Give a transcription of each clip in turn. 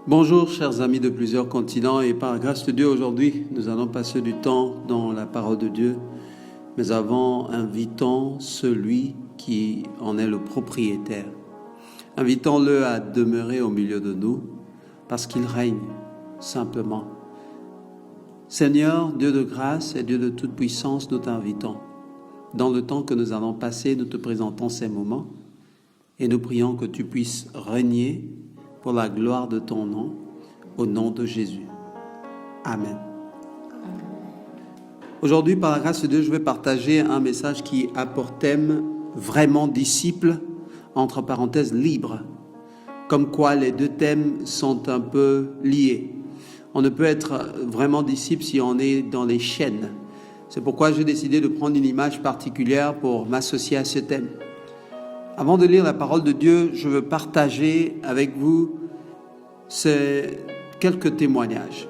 Bonjour chers amis de plusieurs continents et par la grâce de Dieu aujourd'hui nous allons passer du temps dans la parole de Dieu, mais avant invitons celui qui en est le propriétaire. Invitons-le à demeurer au milieu de nous parce qu'il règne simplement. Seigneur, Dieu de grâce et Dieu de toute puissance, nous t'invitons. Dans le temps que nous allons passer, nous te présentons ces moments et nous prions que tu puisses régner pour la gloire de ton nom, au nom de Jésus. Amen. Aujourd'hui, par la grâce de Dieu, je vais partager un message qui a pour thème vraiment disciple, entre parenthèses libre. Comme quoi les deux thèmes sont un peu liés. On ne peut être vraiment disciple si on est dans les chaînes. C'est pourquoi j'ai décidé de prendre une image particulière pour m'associer à ce thème. Avant de lire la parole de Dieu, je veux partager avec vous quelques témoignages.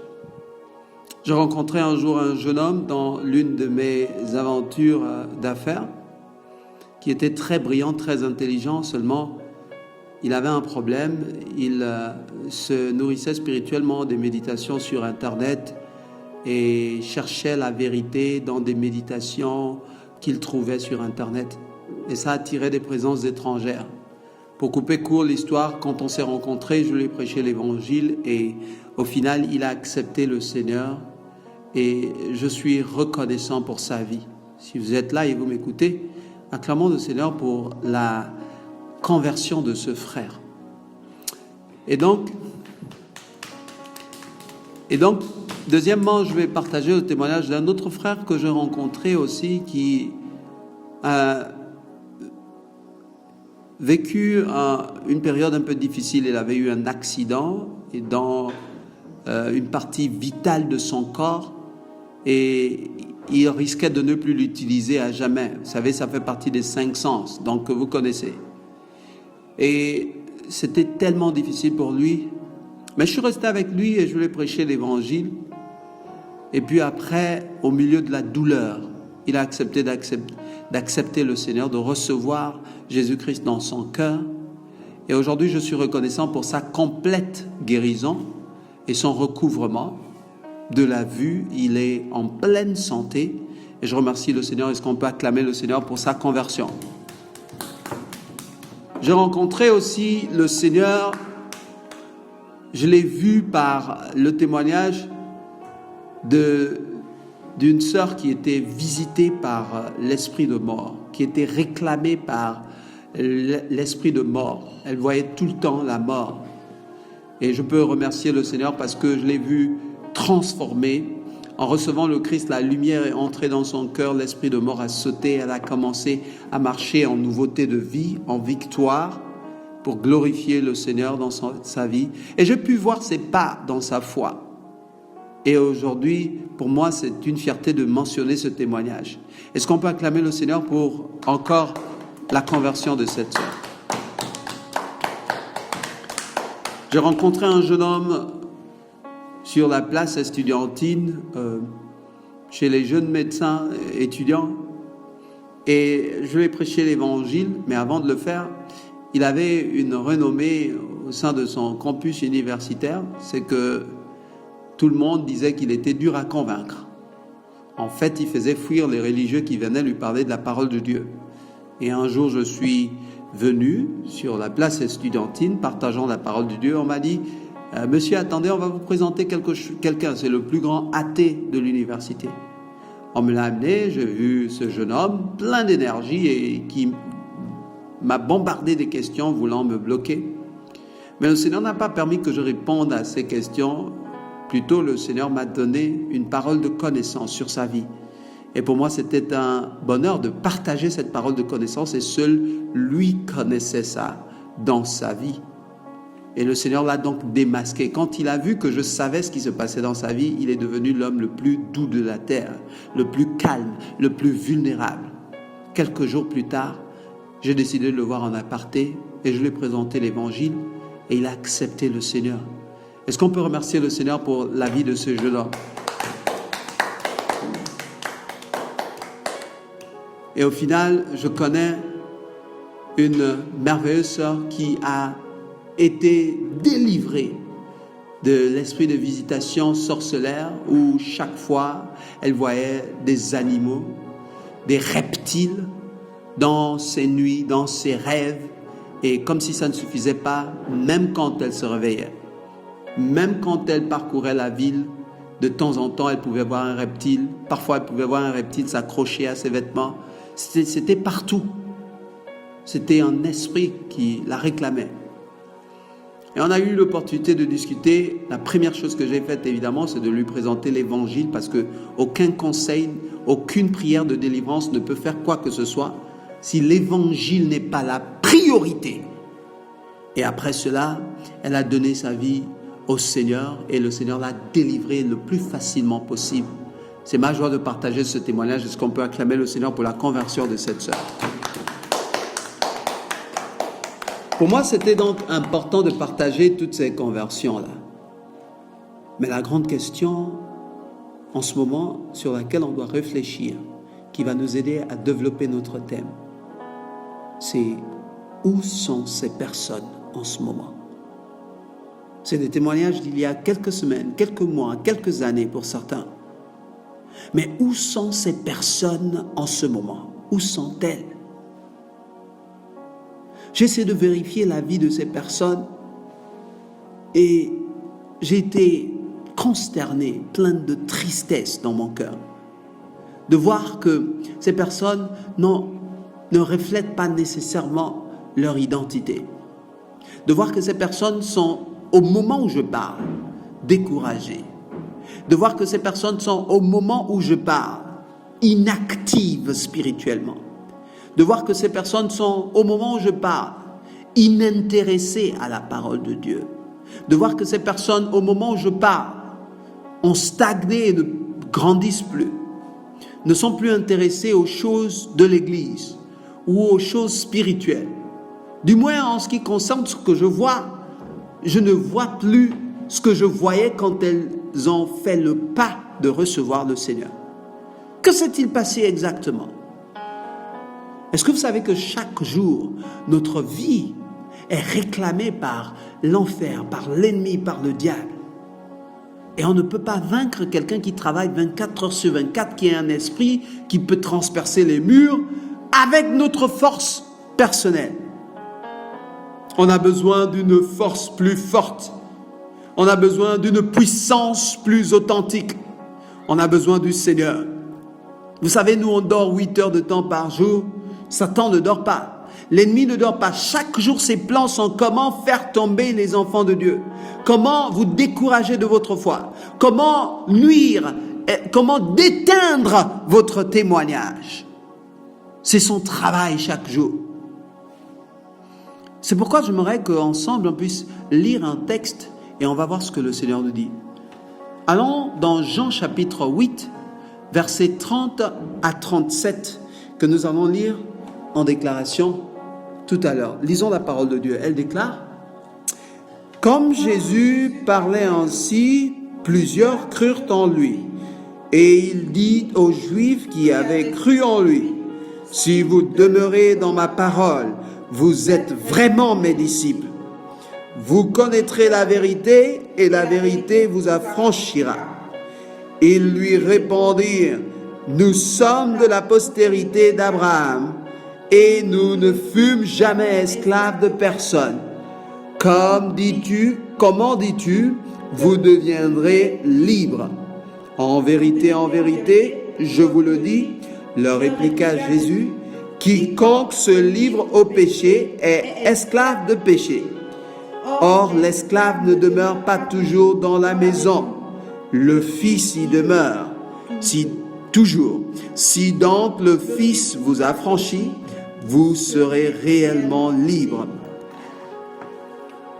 J'ai rencontré un jour un jeune homme dans l'une de mes aventures d'affaires qui était très brillant, très intelligent, seulement il avait un problème. Il se nourrissait spirituellement des méditations sur Internet et cherchait la vérité dans des méditations qu'il trouvait sur Internet. Et ça attirait des présences étrangères. Pour couper court l'histoire, quand on s'est rencontrés, je lui ai prêché l'évangile et au final, il a accepté le Seigneur et je suis reconnaissant pour sa vie. Si vous êtes là et vous m'écoutez, acclamons le Seigneur pour la conversion de ce frère. Et donc, deuxièmement, je vais partager le témoignage d'un autre frère que j'ai rencontré aussi qui a vécu une période un peu difficile. Il avait eu un accident et dans une partie vitale de son corps et il risquait de ne plus l'utiliser à jamais. Vous savez, ça fait partie des 5 sens, donc que vous connaissez. Et c'était tellement difficile pour lui. Mais je suis resté avec lui et je lui ai prêché l'évangile. Et puis après, au milieu de la douleur, il a accepté d'accepter le Seigneur, de recevoir Jésus-Christ dans son cœur. Et aujourd'hui, je suis reconnaissant pour sa complète guérison et son recouvrement de la vue. Il est en pleine santé et je remercie le Seigneur. Est-ce qu'on peut acclamer le Seigneur pour sa conversion? J'ai rencontré aussi le Seigneur, je l'ai vu par le témoignage d'une sœur qui était visitée par l'esprit de mort, qui était réclamée par l'esprit de mort. Elle voyait tout le temps la mort. Et je peux remercier le Seigneur parce que je l'ai vue transformée. En recevant le Christ, la lumière est entrée dans son cœur, l'esprit de mort a sauté, elle a commencé à marcher en nouveauté de vie, en victoire, pour glorifier le Seigneur dans sa vie. Et j'ai pu voir ses pas dans sa foi. Et aujourd'hui, pour moi, c'est une fierté de mentionner ce témoignage. Est-ce qu'on peut acclamer le Seigneur pour encore la conversion de cette sœur? J'ai rencontré un jeune homme sur la place estudiantine, chez les jeunes médecins étudiants, et je lui ai prêché l'évangile, mais avant de le faire, il avait une renommée au sein de son campus universitaire, c'est que tout le monde disait qu'il était dur à convaincre. En fait, il faisait fuir les religieux qui venaient lui parler de la parole de Dieu. Et un jour, je suis venu sur la place estudiantine, partageant la parole de Dieu. On m'a dit, monsieur, attendez, on va vous présenter quelqu'un. C'est le plus grand athée de l'université. On me l'a amené, j'ai vu ce jeune homme plein d'énergie et qui m'a bombardé des questions voulant me bloquer. Mais le Seigneur n'a pas permis que je réponde à ces questions. Plutôt, le Seigneur m'a donné une parole de connaissance sur sa vie. Et pour moi, c'était un bonheur de partager cette parole de connaissance et seul lui connaissait ça dans sa vie. Et le Seigneur l'a donc démasqué. Quand il a vu que je savais ce qui se passait dans sa vie, il est devenu l'homme le plus doux de la terre, le plus calme, le plus vulnérable. Quelques jours plus tard, j'ai décidé de le voir en aparté et je lui ai présenté l'évangile et il a accepté le Seigneur. Est-ce qu'on peut remercier le Seigneur pour la vie de ce jeune homme? Et au final, je connais une merveilleuse sœur qui a été délivrée de l'esprit de visitation sorcellaire où chaque fois elle voyait des animaux, des reptiles dans ses nuits, dans ses rêves. Et comme si ça ne suffisait pas, même quand elle se réveillait, même quand elle parcourait la ville, de temps en temps, elle pouvait voir un reptile. Parfois, elle pouvait voir un reptile s'accrocher à ses vêtements. C'était partout. C'était un esprit qui la réclamait. Et on a eu l'opportunité de discuter. La première chose que j'ai faite, évidemment, c'est de lui présenter l'évangile parce qu'aucun conseil, aucune prière de délivrance ne peut faire quoi que ce soit si l'évangile n'est pas la priorité. Et après cela, elle a donné sa vie au Seigneur et le Seigneur l'a délivrée le plus facilement possible. C'est ma joie de partager ce témoignage. Est-ce qu'on peut acclamer le Seigneur pour la conversion de cette sœur? Pour moi, c'était donc important de partager toutes ces conversions-là. Mais la grande question, en ce moment, sur laquelle on doit réfléchir, qui va nous aider à développer notre thème, c'est où sont ces personnes en ce moment? C'est des témoignages d'il y a quelques semaines, quelques mois, quelques années pour certains. Mais où sont ces personnes en ce moment? Où sont-elles? J'essaie de vérifier la vie de ces personnes et j'ai été consterné, plein de tristesse dans mon cœur, de voir que ces personnes ne reflètent pas nécessairement leur identité. De voir que ces personnes sont, au moment où je parle, découragées. De voir que ces personnes sont, au moment où je parle, inactives spirituellement. De voir que ces personnes sont, au moment où je parle, inintéressées à la parole de Dieu. De voir que ces personnes, au moment où je parle, ont stagné et ne grandissent plus. Ne sont plus intéressées aux choses de l'Église ou aux choses spirituelles. Du moins en ce qui concerne ce que je vois, je ne vois plus ce que je voyais quand elles ont fait le pas de recevoir le Seigneur. Que s'est-il passé exactement? Est-ce que vous savez que chaque jour, notre vie est réclamée par l'enfer, par l'ennemi, par le diable? Et on ne peut pas vaincre quelqu'un qui travaille 24 heures sur 24, qui a un esprit qui peut transpercer les murs avec notre force personnelle. On a besoin d'une force plus forte. On a besoin d'une puissance plus authentique. On a besoin du Seigneur. Vous savez, nous on dort 8 heures de temps par jour. Satan ne dort pas. L'ennemi ne dort pas. Chaque jour, ses plans sont comment faire tomber les enfants de Dieu. Comment vous décourager de votre foi. Comment nuire. Comment déteindre votre témoignage. C'est son travail chaque jour. C'est pourquoi j'aimerais qu'ensemble on puisse lire un texte et on va voir ce que le Seigneur nous dit. Allons dans Jean chapitre 8, versets 30 à 37, que nous allons lire en déclaration tout à l'heure. Lisons la parole de Dieu. Elle déclare: comme Jésus parlait ainsi, plusieurs crurent en lui. Et il dit aux Juifs qui avaient cru en lui: si vous demeurez dans ma parole, vous êtes vraiment mes disciples. Vous connaîtrez la vérité et la vérité vous affranchira. Ils lui répondirent: nous sommes de la postérité d'Abraham et nous ne fûmes jamais esclaves de personne. Comment dis-tu, vous deviendrez libres? En vérité, je vous le dis, leur répliqua Jésus, quiconque se livre au péché est esclave de péché. Or, l'esclave ne demeure pas toujours dans la maison. Le Fils y demeure. Si donc le Fils vous affranchit, vous serez réellement libre.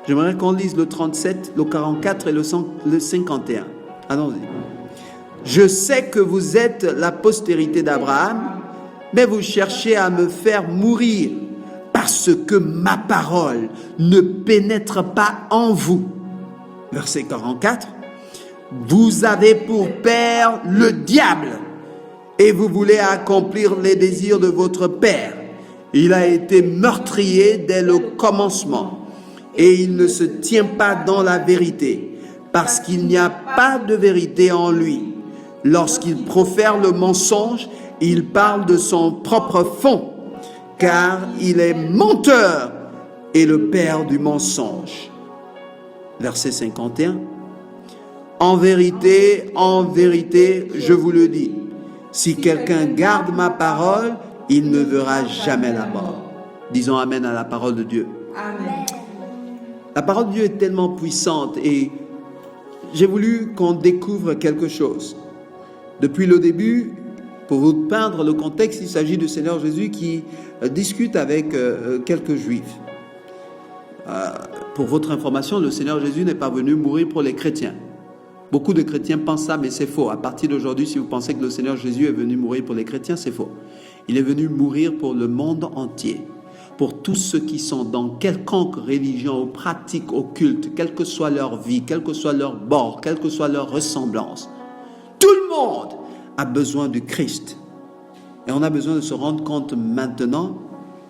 J'aimerais qu'on lise le 37, le 44 et le 51. Allons-y. Je sais que vous êtes la postérité d'Abraham, mais vous cherchez à me faire mourir parce que ma parole ne pénètre pas en vous. Verset 44. Vous avez pour père le diable et vous voulez accomplir les désirs de votre père. Il a été meurtrier dès le commencement et il ne se tient pas dans la vérité parce qu'il n'y a pas de vérité en lui. Lorsqu'il profère le mensonge, il parle de son propre fond, car il est menteur et le père du mensonge. Verset 51. En vérité, je vous le dis, si quelqu'un garde ma parole, il ne verra jamais la mort. Disons Amen à la parole de Dieu. Amen. La parole de Dieu est tellement puissante et j'ai voulu qu'on découvre quelque chose. Depuis le début, pour vous peindre le contexte, il s'agit du Seigneur Jésus qui discute avec quelques Juifs. Pour votre information, le Seigneur Jésus n'est pas venu mourir pour les chrétiens. Beaucoup de chrétiens pensent ça, mais c'est faux. À partir d'aujourd'hui, si vous pensez que le Seigneur Jésus est venu mourir pour les chrétiens, c'est faux. Il est venu mourir pour le monde entier, pour tous ceux qui sont dans quelconque religion ou pratique occulte, quelle que soit leur vie, quel que soit leur bord, quelle que soit leur ressemblance. Tout le monde a besoin du Christ. Et on a besoin de se rendre compte maintenant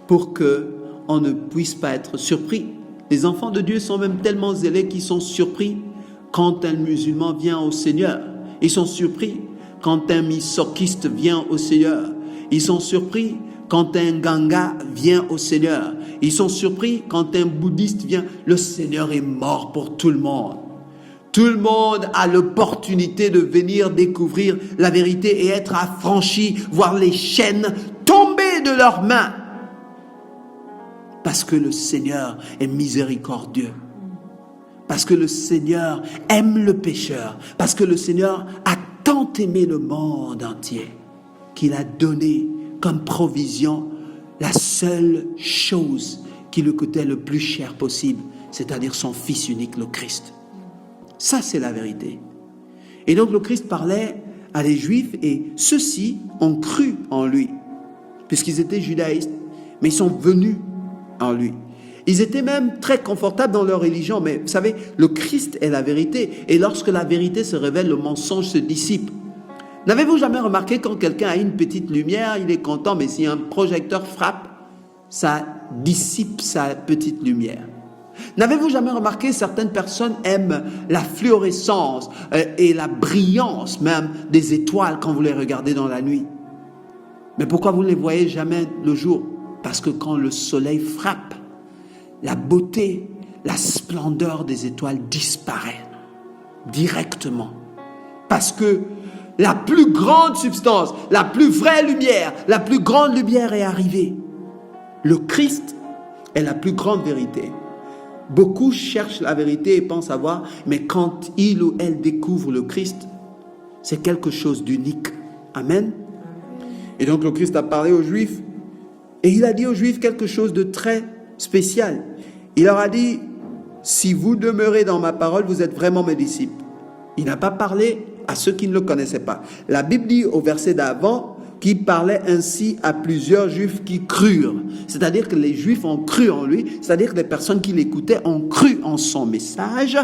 pour qu'on ne puisse pas être surpris. Les enfants de Dieu sont même tellement zélés qu'ils sont surpris quand un musulman vient au Seigneur. Ils sont surpris quand un misokiste vient au Seigneur. Ils sont surpris quand un ganga vient au Seigneur. Ils sont surpris quand un bouddhiste vient. Le Seigneur est mort pour tout le monde. Tout le monde a l'opportunité de venir découvrir la vérité et être affranchi, voir les chaînes tomber de leurs mains. Parce que le Seigneur est miséricordieux. Parce que le Seigneur aime le pécheur. Parce que le Seigneur a tant aimé le monde entier qu'il a donné comme provision la seule chose qui lui coûtait le plus cher possible, c'est-à-dire son Fils unique, le Christ. Ça, c'est la vérité. Et donc, le Christ parlait à les Juifs et ceux-ci ont cru en lui, puisqu'ils étaient judaïstes, mais ils sont venus en lui. Ils étaient même très confortables dans leur religion, mais vous savez, le Christ est la vérité. Et lorsque la vérité se révèle, le mensonge se dissipe. N'avez-vous jamais remarqué quand quelqu'un a une petite lumière, il est content, mais si un projecteur frappe, ça dissipe sa petite lumière. N'avez-vous jamais remarqué certaines personnes aiment la fluorescence et la brillance même des étoiles quand vous les regardez dans la nuit? Mais pourquoi vous ne les voyez jamais le jour? Parce que quand le soleil frappe, la beauté, la splendeur des étoiles disparaît directement. Parce que la plus grande substance, la plus vraie lumière, la plus grande lumière est arrivée. Le Christ est la plus grande vérité. Beaucoup cherchent la vérité et pensent savoir, mais quand il ou elle découvre le Christ, c'est quelque chose d'unique. Amen. Et donc le Christ a parlé aux Juifs et il a dit aux Juifs quelque chose de très spécial. Il leur a dit, si vous demeurez dans ma parole, vous êtes vraiment mes disciples. Il n'a pas parlé à ceux qui ne le connaissaient pas. La Bible dit au verset d'avant qu'il parlait ainsi à plusieurs Juifs qui crurent. C'est-à-dire que les Juifs ont cru en lui, c'est-à-dire que les personnes qui l'écoutaient ont cru en son message,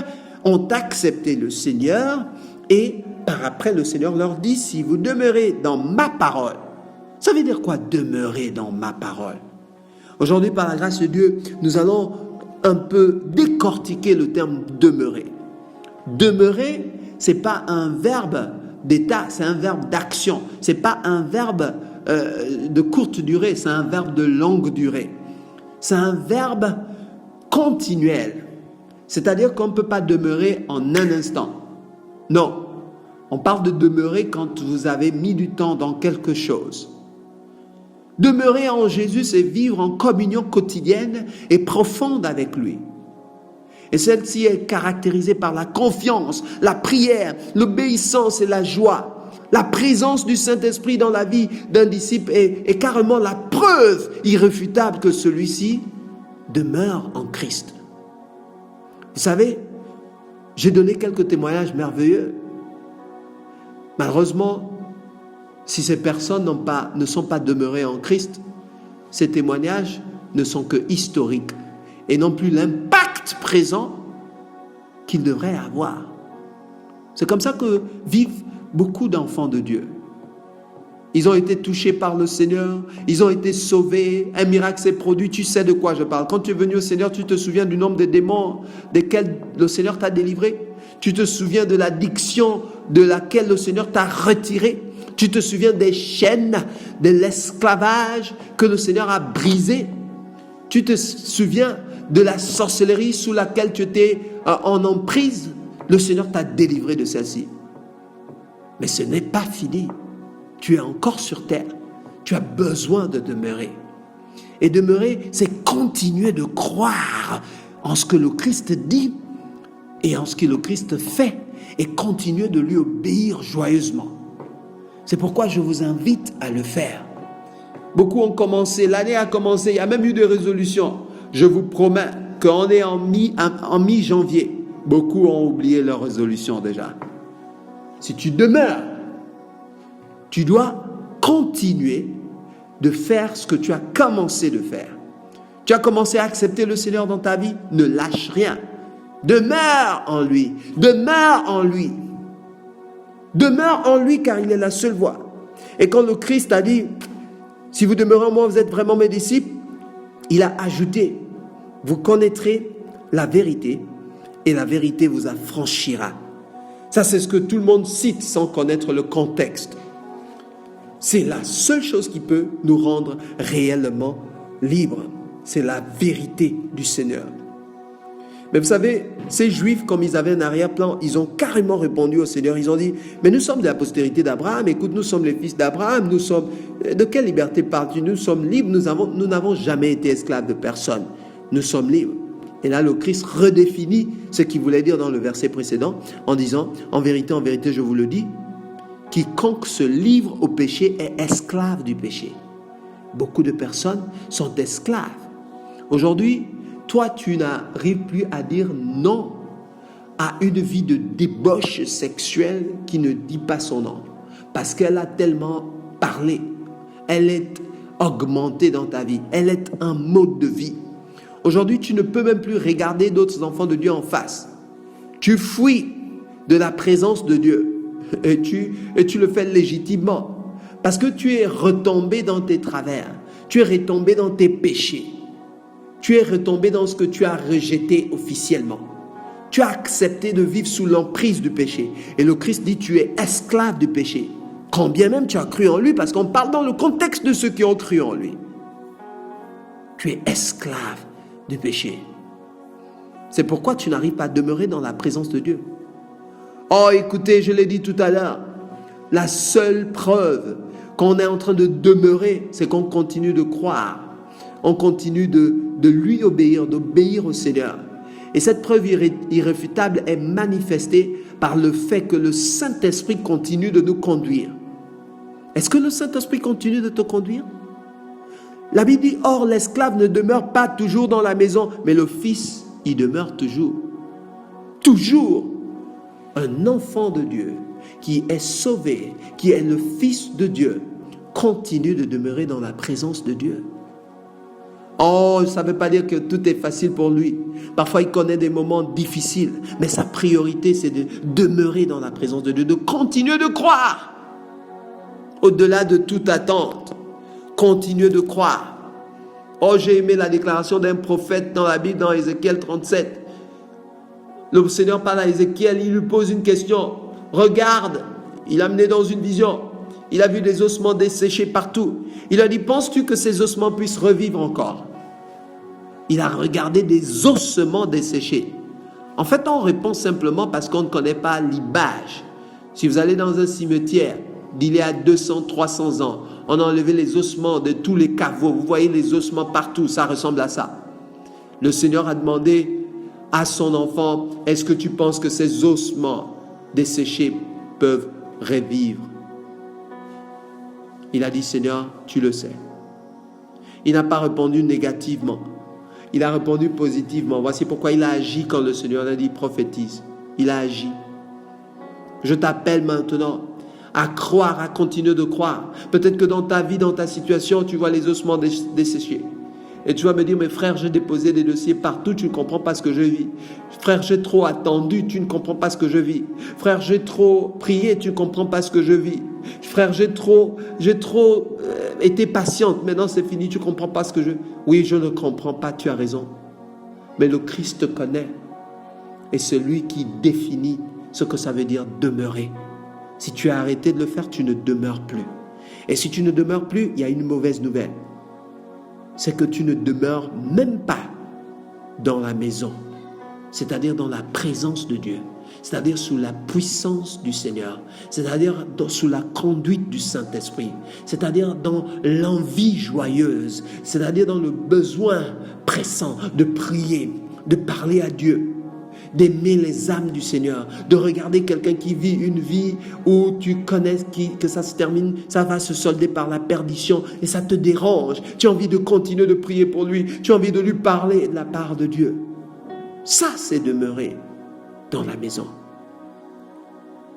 ont accepté le Seigneur et par après le Seigneur leur dit, si vous demeurez dans ma parole. Ça veut dire quoi, demeurer dans ma parole? Aujourd'hui, par la grâce de Dieu, nous allons un peu décortiquer le terme demeurer. Demeurer, ce n'est pas un verbe d'état, c'est un verbe d'action. Ce n'est pas un verbe de courte durée, c'est un verbe de longue durée. C'est un verbe continuel. C'est-à-dire qu'on ne peut pas demeurer en un instant. Non, on parle de demeurer quand vous avez mis du temps dans quelque chose. Demeurer en Jésus, c'est vivre en communion quotidienne et profonde avec lui. Et celle-ci est caractérisée par la confiance, la prière, l'obéissance et la joie. La présence du Saint-Esprit dans la vie d'un disciple est carrément la preuve irréfutable que celui-ci demeure en Christ. Vous savez, j'ai donné quelques témoignages merveilleux. Malheureusement, si ces personnes ne sont pas demeurées en Christ, ces témoignages ne sont que historiques et n'ont plus l'impact présent qu'ils devraient avoir. C'est comme ça que vivent beaucoup d'enfants de Dieu. Ils ont été touchés par le Seigneur, ils ont été sauvés, un miracle s'est produit, tu sais de quoi je parle. Quand tu es venu au Seigneur, tu te souviens du nombre de démons desquels le Seigneur t'a délivré. Tu te souviens de l'addiction de laquelle le Seigneur t'a retiré. Tu te souviens des chaînes, de l'esclavage que le Seigneur a brisé. Tu te souviens de la sorcellerie sous laquelle tu étais en emprise. Le Seigneur t'a délivré de celle-ci. Mais ce n'est pas fini. Tu es encore sur terre. Tu as besoin de demeurer. Et demeurer, c'est continuer de croire en ce que le Christ dit et en ce que le Christ fait et continuer de lui obéir joyeusement. C'est pourquoi je vous invite à le faire. Beaucoup ont commencé, l'année a commencé, il y a même eu des résolutions. Je vous promets qu'on est en mi-janvier. Beaucoup ont oublié leurs résolutions déjà. Si tu demeures, tu dois continuer de faire ce que tu as commencé de faire. Tu as commencé à accepter le Seigneur dans ta vie, ne lâche rien. Demeure en lui, demeure en lui. Demeure en lui car il est la seule voie. Et quand le Christ a dit, si vous demeurez en moi, vous êtes vraiment mes disciples, il a ajouté, vous connaîtrez la vérité et la vérité vous affranchira. Ça, c'est ce que tout le monde cite sans connaître le contexte. C'est la seule chose qui peut nous rendre réellement libres. C'est la vérité du Seigneur. Mais vous savez, ces Juifs, comme ils avaient un arrière-plan, ils ont carrément répondu au Seigneur. Ils ont dit, mais nous sommes de la postérité d'Abraham. Écoute, nous sommes les fils d'Abraham. Nous sommes... De quelle liberté parles-tu? Nous sommes libres. Nous n'avons jamais été esclaves de personne. Nous sommes libres. Et là, le Christ redéfinit ce qu'il voulait dire dans le verset précédent en disant, en vérité, je vous le dis, quiconque se livre au péché est esclave du péché. Beaucoup de personnes sont esclaves. Aujourd'hui, toi, tu n'arrives plus à dire non à une vie de débauche sexuelle qui ne dit pas son nom. Parce qu'elle a tellement parlé. Elle est augmentée dans ta vie. Elle est un mode de vie. Aujourd'hui, tu ne peux même plus regarder d'autres enfants de Dieu en face. Tu fuis de la présence de Dieu. Et tu le fais légitimement. Parce que tu es retombé dans tes travers. Tu es retombé dans tes péchés. Tu es retombé dans ce que tu as rejeté officiellement. Tu as accepté de vivre sous l'emprise du péché. Et le Christ dit, tu es esclave du péché. Quand bien même tu as cru en lui, parce qu'on parle dans le contexte de ceux qui ont cru en lui. Tu es esclave du péché. C'est pourquoi tu n'arrives pas à demeurer dans la présence de Dieu. Oh, écoutez, je l'ai dit tout à l'heure, la seule preuve qu'on est en train de demeurer, c'est qu'on continue de croire. On continue de lui obéir, d'obéir au Seigneur. Et cette preuve irréfutable est manifestée par le fait que le Saint-Esprit continue de nous conduire. Est-ce que le Saint-Esprit continue de te conduire? La Bible dit, or l'esclave ne demeure pas toujours dans la maison, mais le Fils y demeure toujours. Toujours. Un enfant de Dieu qui est sauvé, qui est le Fils de Dieu, continue de demeurer dans la présence de Dieu. Oh, ça ne veut pas dire que tout est facile pour lui. Parfois, il connaît des moments difficiles, mais sa priorité, c'est de demeurer dans la présence de Dieu, de continuer de croire. Au-delà de toute attente, continuer de croire. Oh, j'ai aimé la déclaration d'un prophète dans la Bible, dans Ézéchiel 37. Le Seigneur parle à Ézéchiel, il lui pose une question. Regarde, il a mené dans une vision. Il a vu des ossements desséchés partout. Il a dit, penses-tu que ces ossements puissent revivre encore? Il a regardé des ossements desséchés. En fait, on répond simplement parce qu'on ne connaît pas l'image. Si vous allez dans un cimetière d'il y a 200, 300 ans, on a enlevé les ossements de tous les caveaux. Vous voyez les ossements partout, ça ressemble à ça. Le Seigneur a demandé à son enfant, est-ce que tu penses que ces ossements desséchés peuvent revivre? Il a dit, Seigneur, tu le sais. Il n'a pas répondu négativement. Il a répondu positivement. Voici pourquoi il a agi quand le Seigneur a dit, prophétise. Il a agi. Je t'appelle maintenant à croire, à continuer de croire. Peut-être que dans ta vie, dans ta situation, tu vois les ossements desséchés. Et tu vas me dire, mais frère, j'ai déposé des dossiers partout, tu ne comprends pas ce que je vis. Frère, j'ai trop attendu, tu ne comprends pas ce que je vis. Frère, j'ai trop prié, tu ne comprends pas ce que je vis. Frère, j'ai trop été patiente, maintenant c'est fini, tu ne comprends pas ce que je... Oui, je ne comprends pas, tu as raison. Mais le Christ te connaît. est celui qui définit ce que ça veut dire demeurer. Si tu as arrêté de le faire, tu ne demeures plus. Et si tu ne demeures plus, il y a une mauvaise nouvelle. C'est que tu ne demeures même pas dans la maison, c'est-à-dire dans la présence de Dieu, c'est-à-dire sous la puissance du Seigneur, c'est-à-dire sous la conduite du Saint-Esprit, c'est-à-dire dans l'envie joyeuse, c'est-à-dire dans le besoin pressant de prier, de parler à Dieu, d'aimer les âmes du Seigneur, de regarder quelqu'un qui vit une vie où tu connais que ça se termine, ça va se solder par la perdition et ça te dérange. Tu as envie de continuer de prier pour lui, tu as envie de lui parler de la part de Dieu. Ça, c'est demeurer dans la maison.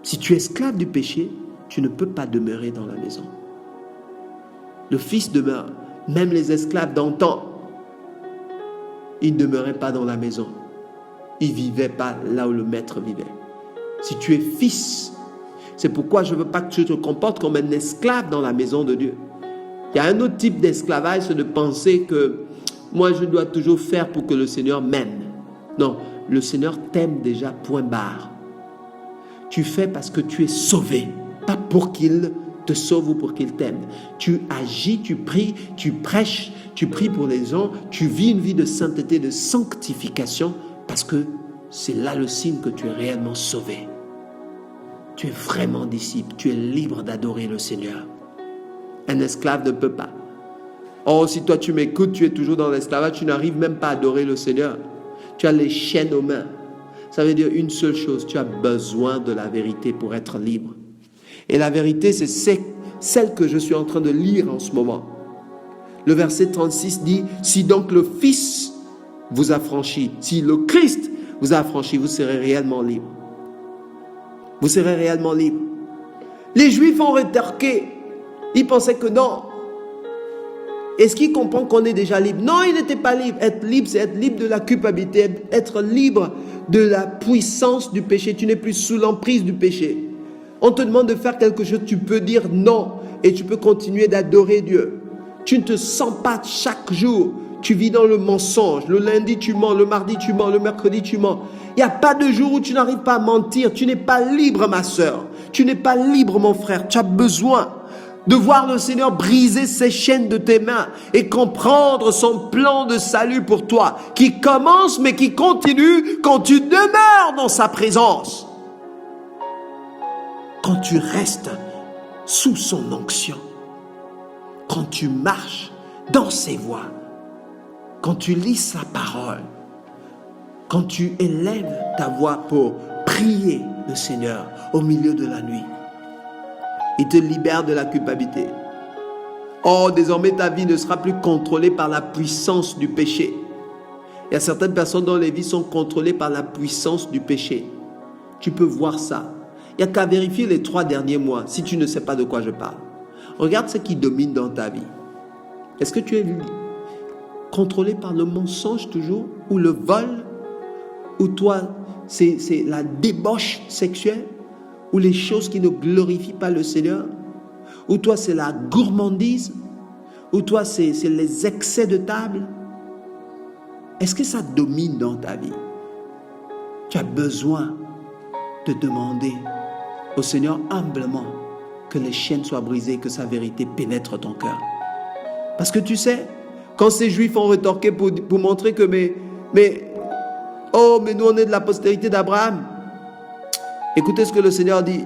Si tu es esclave du péché, tu ne peux pas demeurer dans la maison. Le Fils demeure. Même les esclaves d'antan, ils ne demeuraient pas dans la maison. Ils ne vivaient pas là où le maître vivait. Si tu es fils, c'est pourquoi je ne veux pas que tu te comportes comme un esclave dans la maison de Dieu. Il y a un autre type d'esclavage, c'est de penser que moi je dois toujours faire pour que le Seigneur m'aime. Non, le Seigneur t'aime déjà, point barre. Tu fais parce que tu es sauvé, pas pour qu'il te sauve ou pour qu'il t'aime. Tu agis, tu pries, tu prêches, tu pries pour les gens, tu vis une vie de sainteté, de sanctification, parce que c'est là le signe que tu es réellement sauvé. Tu es vraiment disciple, tu es libre d'adorer le Seigneur. Un esclave ne peut pas. Oh, si toi tu m'écoutes, tu es toujours dans l'esclavage, tu n'arrives même pas à adorer le Seigneur. Tu as les chaînes aux mains. Ça veut dire une seule chose, tu as besoin de la vérité pour être libre. Et la vérité, c'est celle que je suis en train de lire en ce moment. Le verset 36 dit, si donc le Fils vous a franchi, si le Christ vous a franchi, vous serez réellement libre. Vous serez réellement libre. Les Juifs ont rétorqué. Ils pensaient que non. Est-ce qu'ils comprennent qu'on est déjà libre? Non, ils n'étaient pas libres. Être libre, c'est être libre de la culpabilité, être libre de la puissance du péché. Tu n'es plus sous l'emprise du péché. On te demande de faire quelque chose, tu peux dire non et tu peux continuer d'adorer Dieu. Tu ne te sens pas chaque jour. Tu vis dans le mensonge. Le lundi, tu mens. Le mardi, tu mens. Le mercredi, tu mens. Il n'y a pas de jour où tu n'arrives pas à mentir. Tu n'es pas libre, ma sœur. Tu n'es pas libre, mon frère. Tu as besoin de voir le Seigneur briser ces chaînes de tes mains et comprendre son plan de salut pour toi, qui commence mais qui continue quand tu demeures dans sa présence. Quand tu restes sous son onction. Quand tu marches dans ses voies. Quand tu lis sa parole, quand tu élèves ta voix pour prier le Seigneur au milieu de la nuit, il te libère de la culpabilité. Oh, désormais ta vie ne sera plus contrôlée par la puissance du péché. Il y a certaines personnes dont les vies sont contrôlées par la puissance du péché. Tu peux voir ça. Il n'y a qu'à vérifier les 3 derniers mois si tu ne sais pas de quoi je parle. Regarde ce qui domine dans ta vie. Est-ce que tu es contrôlé par le mensonge toujours, ou le vol, ou toi, c'est la débauche sexuelle, ou les choses qui ne glorifient pas le Seigneur, ou toi, c'est la gourmandise, ou toi, c'est les excès de table. Est-ce que ça domine dans ta vie? Tu as besoin de demander au Seigneur humblement que les chaînes soient brisées, que sa vérité pénètre ton cœur. Parce que tu sais, quand ces Juifs ont rétorqué pour montrer que mais nous on est de la postérité d'Abraham. Écoutez ce que le Seigneur dit.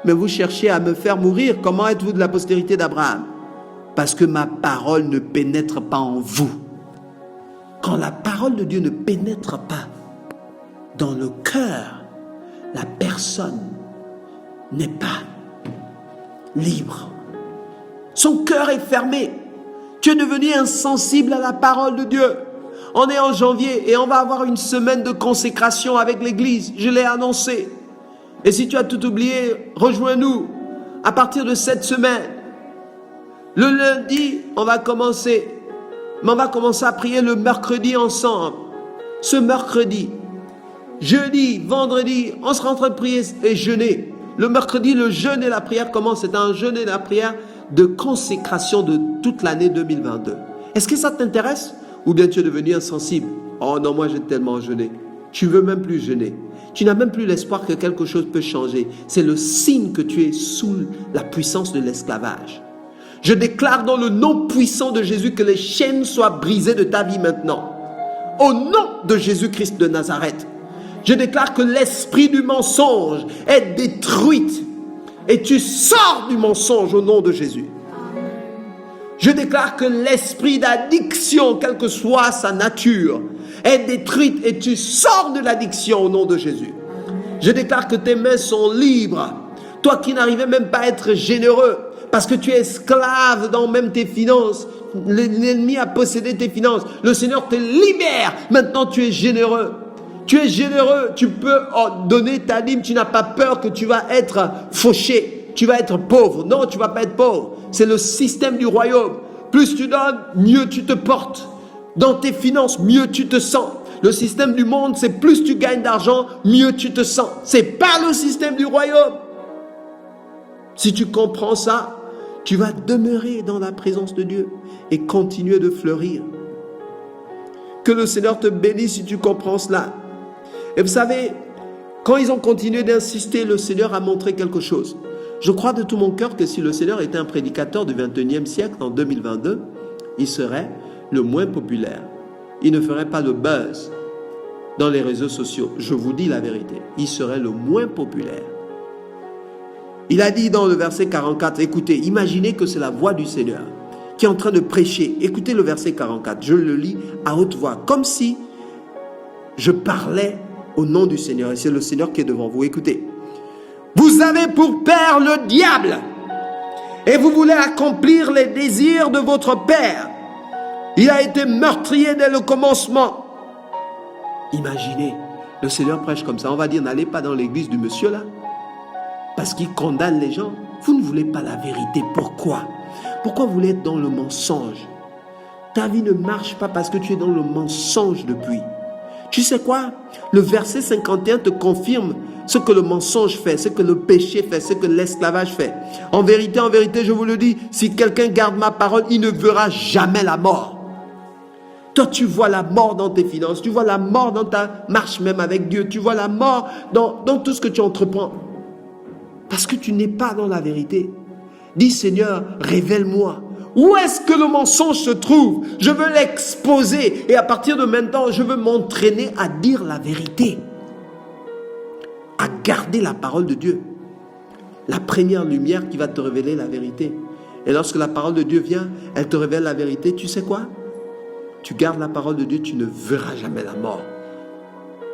Mais vous cherchez à me faire mourir. Comment êtes-vous de la postérité d'Abraham? Parce que ma parole ne pénètre pas en vous. Quand la parole de Dieu ne pénètre pas dans le cœur, la personne n'est pas libre. Son cœur est fermé. Tu es devenu insensible à la parole de Dieu. On est en janvier et on va avoir une semaine de consécration avec l'église. Je l'ai annoncé. Et si tu as tout oublié, rejoins-nous à partir de cette semaine. Le lundi, on va commencer. Mais on va commencer à prier le mercredi ensemble. Ce mercredi, jeudi, vendredi, on sera en train de prier et jeûner. Le mercredi, le jeûne et la prière commencent. C'est un jeûne et la prière de consécration de toute l'année 2022. Est-ce que ça t'intéresse? Ou bien tu es devenu insensible? Oh non, moi j'ai tellement jeûné. Tu ne veux même plus jeûner. Tu n'as même plus l'espoir que quelque chose peut changer. C'est le signe que tu es sous la puissance de l'esclavage. Je déclare dans le nom puissant de Jésus que les chaînes soient brisées de ta vie maintenant. Au nom de Jésus-Christ de Nazareth, je déclare que l'esprit du mensonge est détruit et tu sors du mensonge au nom de Jésus. Je déclare que l'esprit d'addiction, quelle que soit sa nature, est détruite et tu sors de l'addiction au nom de Jésus. Je déclare que tes mains sont libres. Toi qui n'arrivais même pas à être généreux, parce que tu es esclave dans même tes finances. L'ennemi a possédé tes finances. Le Seigneur te libère. Maintenant tu es généreux. Tu es généreux. Tu peux donner ta dîme. Tu n'as pas peur que tu vas être fauché. Tu vas être pauvre. Non, tu ne vas pas être pauvre. C'est le système du royaume. Plus tu donnes, mieux tu te portes. Dans tes finances, mieux tu te sens. Le système du monde, c'est plus tu gagnes d'argent, mieux tu te sens. C'est pas le système du royaume. Si tu comprends ça, tu vas demeurer dans la présence de Dieu et continuer de fleurir. Que le Seigneur te bénisse si tu comprends cela. Et vous savez, quand ils ont continué d'insister, le Seigneur a montré quelque chose. Je crois de tout mon cœur que si le Seigneur était un prédicateur du 21e siècle, en 2022, il serait le moins populaire. Il ne ferait pas le buzz dans les réseaux sociaux. Je vous dis la vérité. Il serait le moins populaire. Il a dit dans le verset 44, écoutez, imaginez que c'est la voix du Seigneur qui est en train de prêcher. Écoutez le verset 44, je le lis à haute voix, comme si je parlais au nom du Seigneur. Et c'est le Seigneur qui est devant vous. Écoutez. Vous avez pour père le diable et vous voulez accomplir les désirs de votre père. Il a été meurtrier dès le commencement. Imaginez, le Seigneur prêche comme ça. On va dire, n'allez pas dans l'église du monsieur là, parce qu'il condamne les gens. Vous ne voulez pas la vérité. Pourquoi? Pourquoi vous voulez être dans le mensonge? Ta vie ne marche pas parce que tu es dans le mensonge depuis. Tu sais quoi? Le verset 51 te confirme ce que le mensonge fait, ce que le péché fait, ce que l'esclavage fait. En vérité, je vous le dis, si quelqu'un garde ma parole, il ne verra jamais la mort. Toi, tu vois la mort dans tes finances, tu vois la mort dans ta marche même avec Dieu, tu vois la mort dans tout ce que tu entreprends. Parce que tu n'es pas dans la vérité. Dis, Seigneur, révèle-moi. Où est-ce que le mensonge se trouve? Je veux l'exposer. Et à partir de maintenant, je veux m'entraîner à dire la vérité. À garder la parole de Dieu. La première lumière qui va te révéler la vérité. Et lorsque la parole de Dieu vient, elle te révèle la vérité. Tu sais quoi? Tu gardes la parole de Dieu, tu ne verras jamais la mort.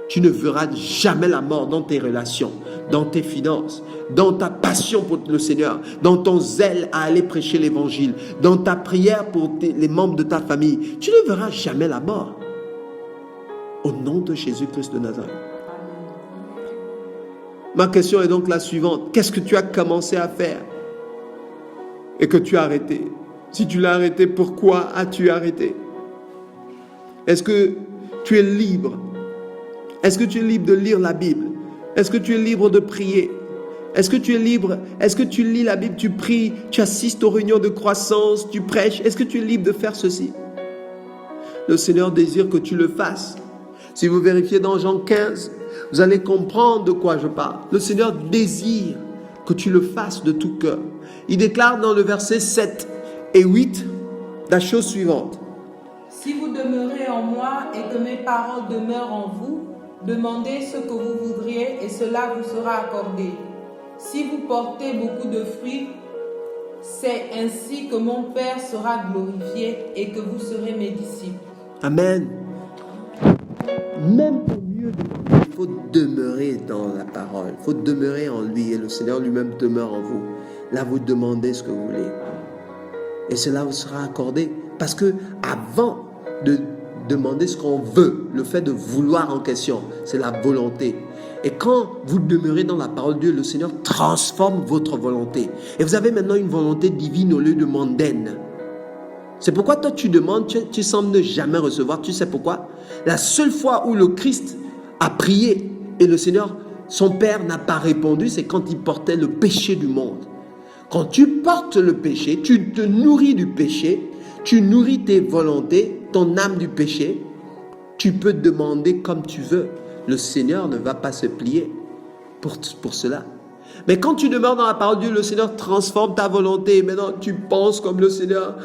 Tu ne verras jamais la mort dans tes relations, dans tes finances, dans ta passion pour le Seigneur, dans ton zèle à aller prêcher l'évangile, dans ta prière pour les membres de ta famille. Tu ne verras jamais la mort. Au nom de Jésus-Christ de Nazareth. Ma question est donc la suivante. Qu'est-ce que tu as commencé à faire et que tu as arrêté? Si tu l'as arrêté, pourquoi as-tu arrêté? Est-ce que tu es libre? Est-ce que tu es libre de lire la Bible? Est-ce que tu es libre de prier? Est-ce que tu es libre? Est-ce que tu lis la Bible, tu pries, tu assistes aux réunions de croissance, tu prêches? Est-ce que tu es libre de faire ceci? Le Seigneur désire que tu le fasses. Si vous vérifiez dans Jean 15, vous allez comprendre de quoi je parle. Le Seigneur désire que tu le fasses de tout cœur. Il déclare dans le verset 7 et 8 la chose suivante. Si vous demeurez en moi et que mes paroles demeurent en vous, demandez ce que vous voudriez et cela vous sera accordé. Si vous portez beaucoup de fruits, c'est ainsi que mon Père sera glorifié et que vous serez mes disciples. Amen. Même pour mieux demander, il faut demeurer dans la parole. Il faut demeurer en lui et le Seigneur lui-même demeure en vous. Là, vous demandez ce que vous voulez. Et cela vous sera accordé. Parce que avant de demander ce qu'on veut, le fait de vouloir en question, c'est la volonté. Et quand vous demeurez dans la parole de Dieu, le Seigneur transforme votre volonté. Et vous avez maintenant une volonté divine au lieu de mondaine. C'est pourquoi toi tu demandes, tu sembles ne jamais recevoir. Tu sais pourquoi? La seule fois où le Christ a prié et le Seigneur, son Père, n'a pas répondu, c'est quand il portait le péché du monde. Quand tu portes le péché, tu te nourris du péché, tu nourris tes volontés, ton âme du péché, Tu peux demander comme tu veux. Le Seigneur ne va pas se plier pour cela. Mais quand tu demeures dans la parole de Dieu, le Seigneur transforme ta volonté. Maintenant, tu penses comme le Seigneur.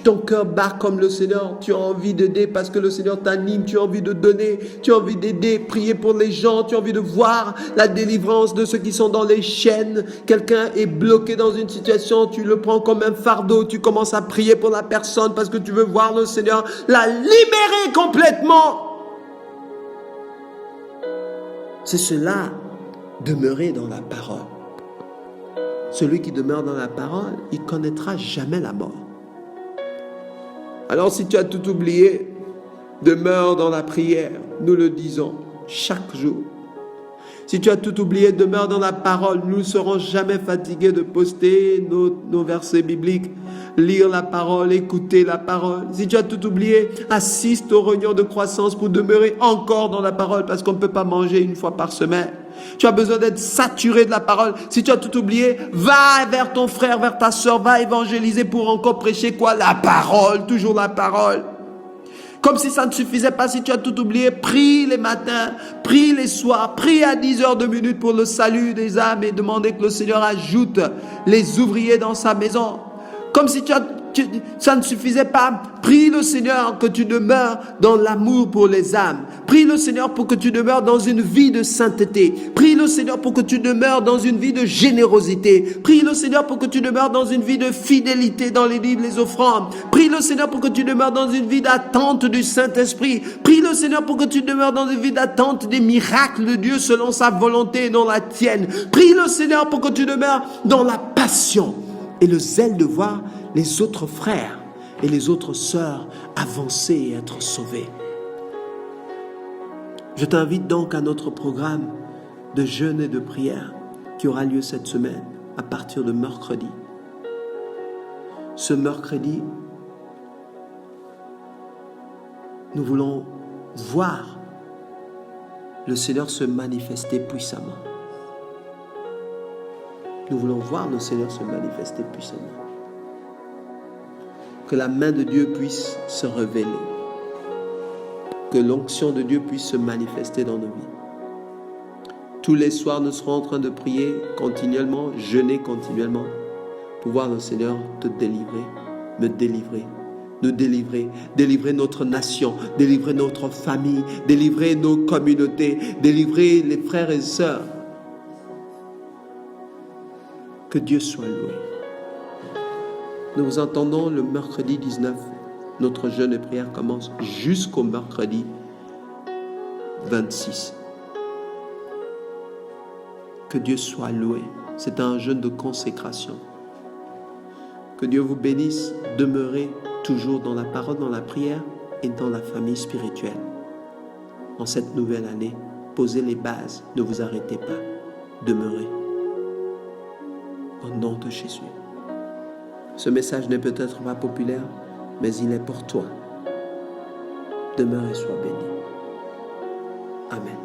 Ton cœur bat comme le Seigneur. Tu as envie d'aider parce que le Seigneur t'anime. Tu as envie de donner. Tu as envie d'aider, prier pour les gens. Tu as envie de voir la délivrance de ceux qui sont dans les chaînes. Quelqu'un est bloqué dans une situation. Tu le prends comme un fardeau. Tu commences à prier pour la personne parce que tu veux voir le Seigneur la libérer complètement. C'est cela, demeurer dans la parole. Celui qui demeure dans la parole, il ne connaîtra jamais la mort. Alors si tu as tout oublié, demeure dans la prière. Nous le disons chaque jour. Si tu as tout oublié, demeure dans la parole. Nous ne serons jamais fatigués de poster nos versets bibliques, lire la parole, écouter la parole. Si tu as tout oublié, assiste aux réunions de croissance pour demeurer encore dans la parole parce qu'on ne peut pas manger une fois par semaine. Tu as besoin d'être saturé de la parole. Si tu as tout oublié, va vers ton frère, vers ta soeur, va évangéliser pour encore prêcher quoi? La parole, toujours la parole. Comme si ça ne suffisait pas, si tu as tout oublié, prie les matins, prie les soirs, prie à 10 heures de minute pour le salut des âmes et demandez que le Seigneur ajoute les ouvriers dans sa maison. Comme si ça ne suffisait pas, prie le Seigneur que tu demeures dans l'amour pour les âmes. Prie le Seigneur pour que tu demeures dans une vie de sainteté. Prie le Seigneur pour que tu demeures dans une vie de générosité. Prie le Seigneur pour que tu demeures dans une vie de fidélité dans les livres, les offrandes. Prie le Seigneur pour que tu demeures dans une vie d'attente du Saint-Esprit. Prie le Seigneur pour que tu demeures dans une vie d'attente des miracles de Dieu selon sa volonté et non la tienne. Prie le Seigneur pour que tu demeures dans la passion et le zèle de voir les autres frères et les autres sœurs avancer et être sauvés. Je t'invite donc à notre programme de jeûne et de prière qui aura lieu cette semaine à partir de mercredi. Ce mercredi, nous voulons voir le Seigneur se manifester puissamment. Nous voulons voir le Seigneur se manifester puissamment. Que la main de Dieu puisse se révéler. Que l'onction de Dieu puisse se manifester dans nos vies. Tous les soirs, nous serons en train de prier continuellement, jeûner continuellement, pour voir le Seigneur te délivrer, me délivrer, nous délivrer, délivrer notre nation, délivrer notre famille, délivrer nos communautés, délivrer les frères et sœurs. Que Dieu soit loué. Nous vous entendons le mercredi 19. Notre jeûne et prière commence jusqu'au mercredi 26. Que Dieu soit loué. C'est un jeûne de consécration. Que Dieu vous bénisse. Demeurez toujours dans la parole, dans la prière et dans la famille spirituelle. En cette nouvelle année, posez les bases. Ne vous arrêtez pas. Demeurez. Au nom de Jésus. Ce message n'est peut-être pas populaire, mais il est pour toi. Demeure et sois béni. Amen.